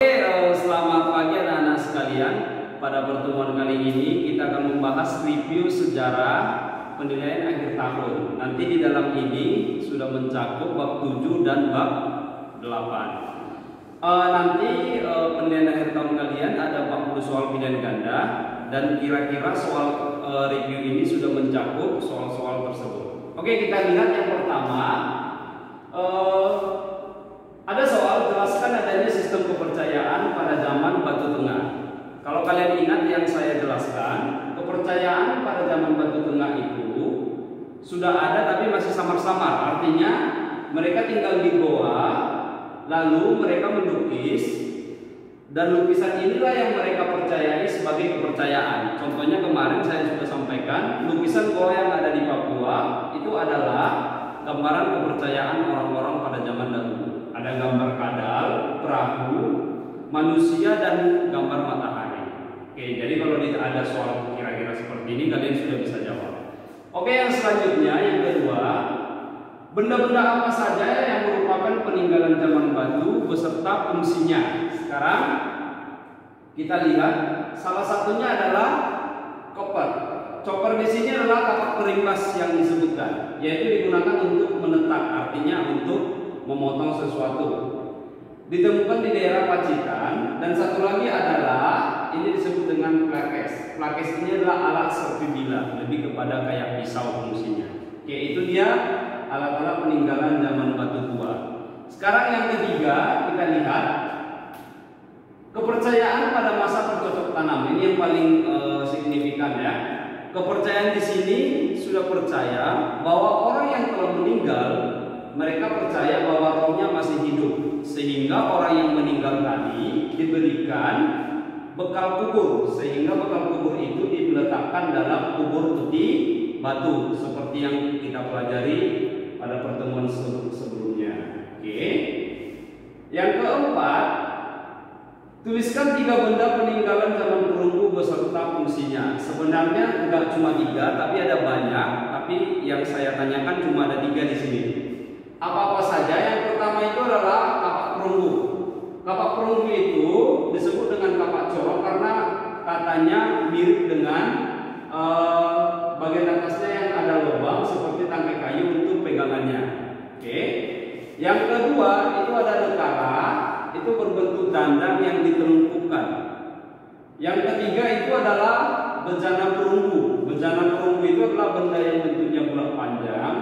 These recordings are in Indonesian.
Selamat pagi anak-anak sekalian. Pada pertemuan kali ini kita akan membahas review sejarah penilaian akhir tahun. Nanti di dalam ini sudah mencakup bab 7 dan bab 8. Nanti penilaian akhir tahun kalian ada 40 soal pilihan ganda, dan kira-kira soal review ini sudah mencakup soal-soal tersebut. Oke, kita lihat yang pertama. Ada soal, jelaskan adanya sistem kepercayaan pada zaman Batu Tengah. Kalau kalian ingat yang saya jelaskan, kepercayaan pada zaman Batu Tengah itu sudah ada tapi masih samar-samar. Artinya mereka tinggal di goa, lalu mereka melukis, dan lukisan inilah yang mereka percayai sebagai kepercayaan. Contohnya kemarin saya sudah sampaikan, lukisan goa yang ada di Papua itu adalah gambaran kepercayaan orang-orang pada zaman dahulu. Ada gambar kadal, perahu, manusia, dan gambar matahari. Oke, jadi kalau ada soal kira-kira seperti ini kalian sudah bisa jawab. Oke, yang selanjutnya, yang kedua, benda-benda apa saja yang merupakan peninggalan zaman batu beserta fungsinya. Sekarang kita lihat, salah satunya adalah koper. Chopper di sini adalah kapak perimbas yang disebutkan, yaitu digunakan untuk menetak, artinya untuk memotong sesuatu. Ditemukan di daerah Pacitan. Dan satu lagi adalah ini disebut dengan plakes. Plakes ini adalah alat seperti bilah, lebih kepada kayak pisau fungsinya. Oke, itu dia alat-alat peninggalan zaman batu tua. Sekarang yang ketiga, kita lihat kepercayaan pada masa bercocok tanam. Ini yang paling signifikan ya. Kepercayaan di sini sudah percaya bahwa orang yang telah meninggal, mereka percaya bahwa rohnya masih hidup, sehingga orang yang meninggal tadi diberikan bekal kubur, sehingga bekal kubur itu diletakkan dalam kubur peti batu, seperti yang kita pelajari pada pertemuan sebelumnya. Oke. Yang keempat, tuliskan 3 benda peninggalan zaman perunggu beserta fungsinya. Sebenarnya enggak cuma 3, tapi ada banyak. Tapi yang saya tanyakan cuma ada 3 di sini. Apa-apa saja? Yang pertama itu adalah kapak perunggu. Kapak perunggu itu disebut dengan kapak corok karena katanya mirip dengan bagian atasnya yang ada lubang seperti tangkai kayu untuk pegangannya. Oke. Yang kedua itu ada lekara, itu berbentuk dandang yang ditelungkupkan. Yang ketiga itu adalah bejana perunggu. Bejana perunggu itu adalah benda yang bentuknya bulat panjang,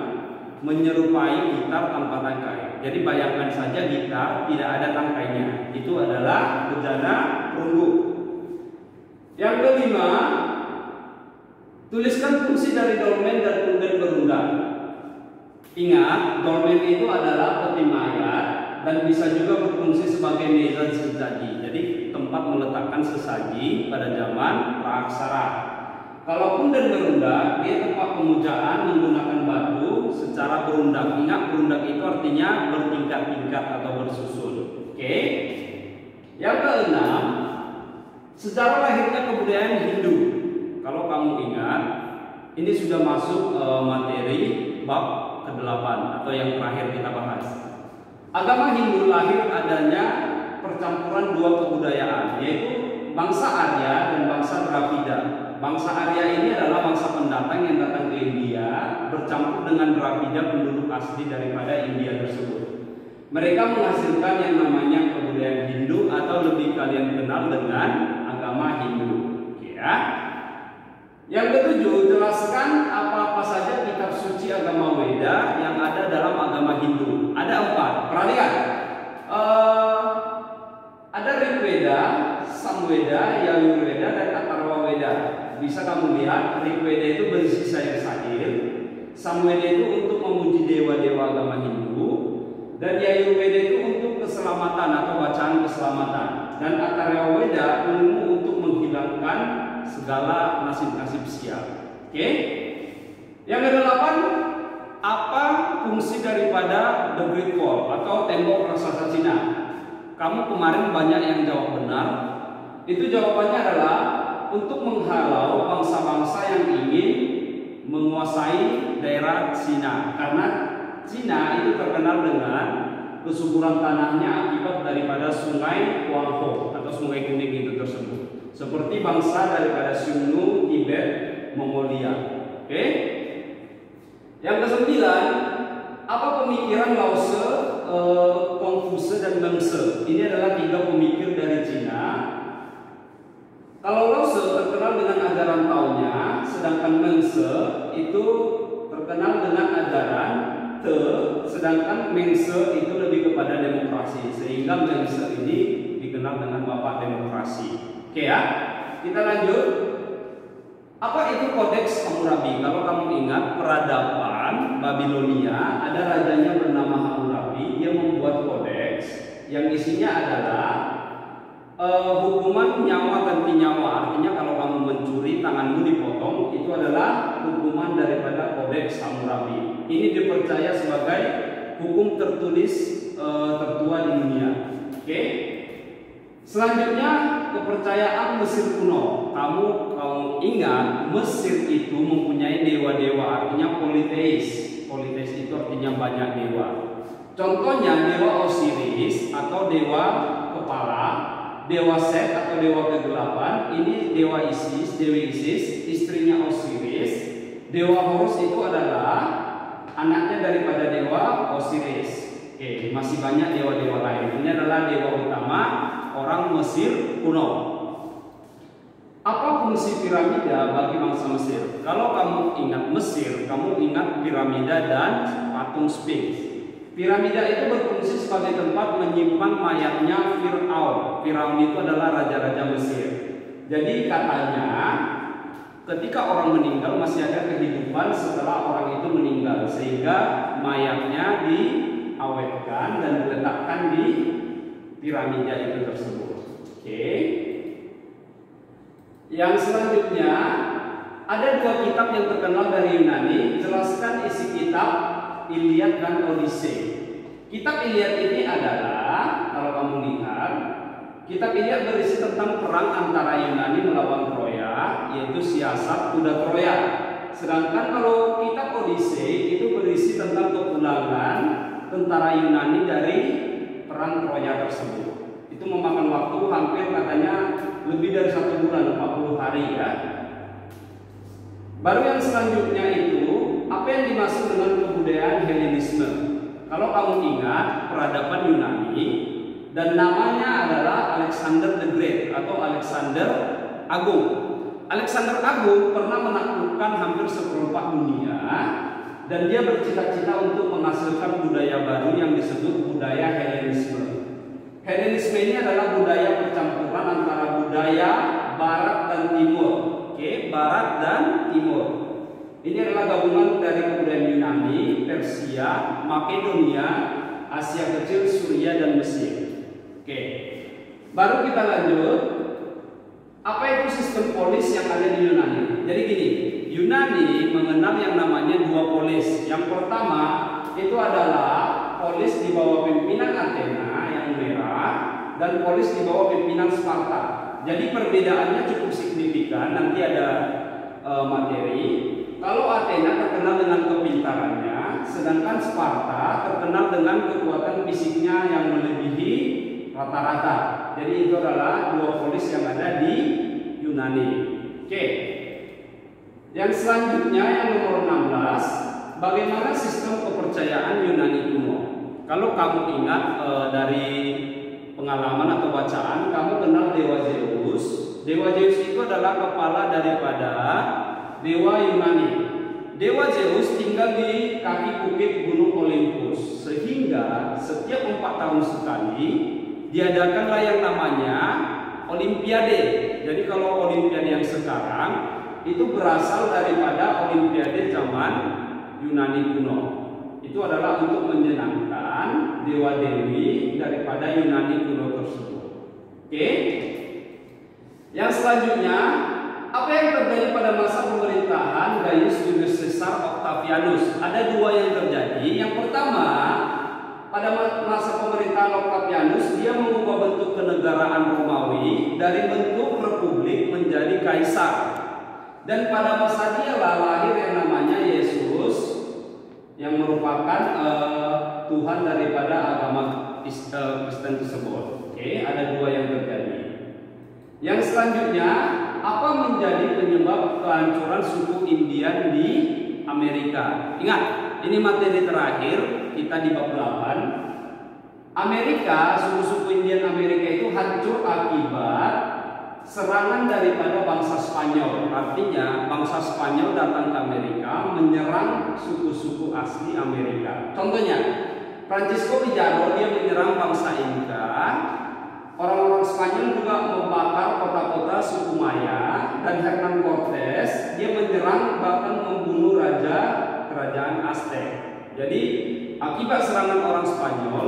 menyerupai gitar tanpa tangkai. Jadi bayangkan saja gitar tidak ada tangkainya. Itu adalah bejana perunggu. Yang kelima, tuliskan fungsi dari dolmen dan punden berundang. Ingat, dolmen itu adalah peti mayat dan bisa juga berfungsi sebagai meja sesaji. Jadi tempat meletakkan sesaji pada zaman praaksara. Kalau punden berundang, dia tempat pemujaan menggunakan batu secara berundang. Ingat, berundang itu artinya bertingkat-tingkat atau bersusun. Oke. Yang keenam, sejarah lahirnya kebudayaan Hindu. Kalau kamu ingat, ini sudah masuk materi bab ke-8 atau yang terakhir kita bahas. Agama Hindu lahir adanya percampuran 2 kebudayaan, yaitu bangsa Arya dan bangsa Dravida. Bangsa Arya ini adalah bangsa pendatang yang datang ke India bercampur dengan Dravida, penduduk asli daripada India tersebut. Mereka menghasilkan yang namanya kebudayaan Hindu atau lebih kalian kenal dengan agama Hindu. Ya. Yang ketujuh, jelaskan apa-apa saja kitab suci agama Weda yang ada dalam agama Hindu. Ada 4. Perhatikan. Ada Rigveda, Samveda, Yajurveda, dan Atharvaveda. Bisa kamu lihat, Rigveda itu berisi syair-syair, Samveda itu untuk memuji dewa-dewa agama Hindu, dan Yajurveda itu untuk keselamatan atau bacaan keselamatan, dan Atharvaveda ilmu untuk menghilangkan segala nasib-nasib sial. Oke? Yang ke-8, apa fungsi daripada The Great Wall atau tembok raksasa Cina? Kamu kemarin banyak yang jawab benar. Itu jawabannya adalah untuk menghalau bangsa-bangsa yang ingin menguasai daerah Cina, karena Cina itu terkenal dengan kesuburan tanahnya akibat daripada sungai Huanghe atau sungai kuning itu tersebut. Seperti bangsa daripada Xiongnu, Tibet, Mongolia. Oke? Yang kesembilan, apa pemikiran Lao Tse, Confucius dan Mengse? Ini adalah tiga pemikir dari Cina. Kalau Lao Tse terkenal dengan ajaran Taonya, sedangkan Mengse itu terkenal dengan ajaran Te, sedangkan Mengse itu lebih kepada demokrasi, sehingga Mengse ini dikenal dengan bapak demokrasi. Oke ya, kita lanjut. Apa itu Kodeks Hammurabi? Kalau kamu ingat peradaban Babilonia, ada rajanya bernama Hammurabi. Dia membuat kodeks yang isinya adalah hukuman nyawa ganti nyawa. Artinya kalau kamu mencuri, tanganmu dipotong. Itu adalah hukuman daripada Kodeks Hammurabi. Ini dipercaya sebagai hukum tertulis tertua di dunia. Oke. Selanjutnya, kepercayaan Mesir kuno. Kamu ingat Mesir itu mempunyai dewa-dewa, artinya politeis. Politeis itu artinya banyak dewa. Contohnya dewa Osiris atau dewa kepala, dewa Set atau dewa kegelapan. Ini dewa Isis, Dewi Isis, istrinya Osiris. Dewa Horus itu adalah anaknya daripada dewa Osiris. Oke, masih banyak dewa-dewa lain. Ini adalah dewa utama orang Mesir kuno. Apa fungsi piramida bagi bangsa Mesir? Kalau kamu ingat Mesir, kamu ingat piramida dan patung Sphinx. Piramida itu berfungsi sebagai tempat menyimpan mayatnya Firaun. Firaun itu adalah raja-raja Mesir. Jadi katanya ketika orang meninggal masih ada kehidupan setelah orang itu meninggal, sehingga mayatnya diawetkan dan diletakkan di piramida itu tersebut. Oke. Yang selanjutnya ada dua kitab yang terkenal dari Yunani. Jelaskan isi kitab Iliad dan Odyssey. Kitab Iliad ini adalah, kalau kamu lihat, kitab Iliad berisi tentang perang antara Yunani melawan Troya, yaitu siasat kuda Troya. Sedangkan kalau kitab Odyssey itu berisi tentang kepulangan tentara Yunani dari perang Troya tersebut. Itu memakan waktu hampir katanya lebih dari 1 bulan, 40 hari ya. Baru yang selanjutnya itu, apa yang dimaksud dengan kebudayaan Helenisme? Kalau kamu ingat peradaban Yunani dan namanya adalah Alexander the Great atau Alexander Agung. Alexander Agung pernah menaklukkan hampir seperempat dunia dan dia bercita-cita untuk menghasilkan budaya baru yang disebut budaya Helenisme. Helenisme ini adalah budaya percampuran antara budaya Barat dan Timur. Oke, Barat dan Timur. Ini adalah gabungan dari kebudayaan Yunani, Persia, Makedonia, Asia Kecil, Suria dan Mesir. Oke. Baru kita lanjut. Apa itu sistem polis yang ada di Yunani? Jadi gini, Yunani mengenal yang namanya dua polis. Yang pertama itu adalah polis di bawah pimpinan Athena yang merah dan polis di bawah pimpinan Sparta. Jadi perbedaannya cukup signifikan. Nanti ada materi. Kalau Athena terkenal dengan kepintarannya, sedangkan Sparta terkenal dengan kekuatan fisiknya yang melebihi rata-rata. Jadi itu adalah dua polis yang ada di Yunani. Oke. Yang selanjutnya yang nomor 16, bagaimana sistem kepercayaan Yunani kuno? Kalau kamu ingat dari pengalaman atau bacaan, kamu kenal dewa Zeus. Dewa Zeus itu adalah kepala daripada dewa Yunani. Dewa Zeus tinggal di kaki bukit Gunung Olympus, sehingga setiap 4 tahun sekali diadakanlah yang namanya Olimpiade. Jadi kalau Olimpiade yang sekarang itu berasal daripada Olimpiade zaman Yunani kuno. Itu adalah untuk menyenangkan dewa-dewi daripada Yunani kuno tersebut. Oke. Yang selanjutnya, apa yang terjadi pada masa pemerintahan Gaius Julius Caesar Octavianus? Ada dua yang terjadi. Yang pertama, pada masa pemerintahan Octavianus, dia mengubah bentuk kenegaraan Romawi dari bentuk republik menjadi kaisar. Dan pada masa dia lahir yang namanya Yesus, yang merupakan Tuhan daripada agama Kristen tersebut. Oke, ada dua yang terjadi. Yang selanjutnya, apa menjadi penyebab kehancuran suku Indian di Amerika? Ingat, ini materi terakhir kita di bab 8. Amerika, suku-suku Indian Amerika itu hancur akibat serangan daripada bangsa Spanyol. Artinya bangsa Spanyol datang ke Amerika menyerang suku-suku asli Amerika. Contohnya, Francisco Pizarro dia menyerang bangsa Inca. Orang-orang Spanyol juga membakar kota-kota suku Maya, dan Hernan Cortés dia menyerang bahkan membunuh raja kerajaan Aztec. Jadi akibat serangan orang Spanyol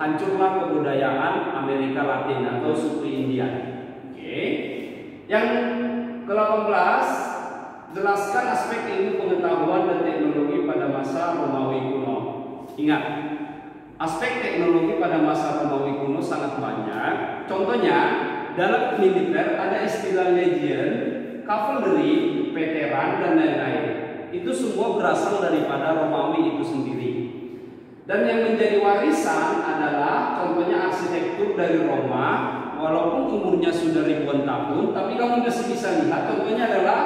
hancurlah kebudayaan Amerika Latin atau suku Indian. Oke. Yang ke-18, jelaskan aspek ilmu pengetahuan dan teknologi pada masa Romawi kuno. Ingat, aspek teknologi pada masa Romawi kuno sangat banyak. Contohnya, dalam militer ada istilah legion, cavalry, veteran, dan lain-lain. Itu semua berasal daripada Romawi itu sendiri. Dan yang menjadi warisan adalah contohnya arsitektur dari Roma. Walaupun umurnya sudah ribuan tahun, tapi kamu masih bisa lihat contohnya adalah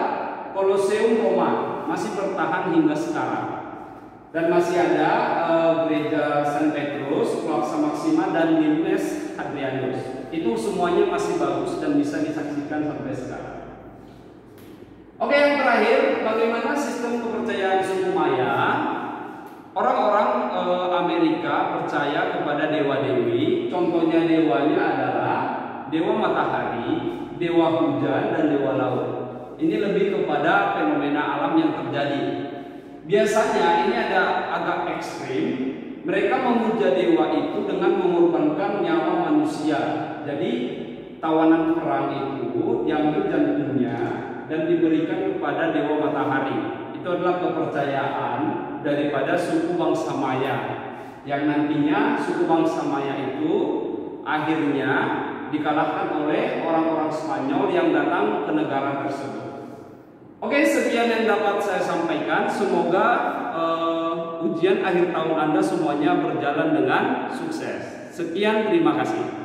Colosseum Roma, masih bertahan hingga sekarang. Dan masih ada gereja San Petrus, Plaza Maxima, dan Limes Hadrianus. Itu semuanya masih bagus dan bisa disaksikan sampai sekarang. Oke, yang terakhir, bagaimana sistem kepercayaan suku Maya? Orang-orang Amerika percaya kepada dewa-dewi. Contohnya dewanya adalah dewa matahari, dewa hujan, dan dewa laut. Ini lebih kepada fenomena alam yang terjadi. Biasanya ini ada agak ekstrim. Mereka memuja dewa itu dengan mengorbankan nyawa manusia. Jadi tawanan perang itu diambil jantungnya dan diberikan kepada dewa matahari. Itu adalah kepercayaan daripada suku bangsa Maya, yang nantinya suku bangsa Maya itu akhirnya dikalahkan oleh orang-orang Spanyol yang datang ke negara tersebut. Oke, sekian yang dapat saya sampaikan. Semoga ujian akhir tahun Anda semuanya berjalan dengan sukses. Sekian, terima kasih.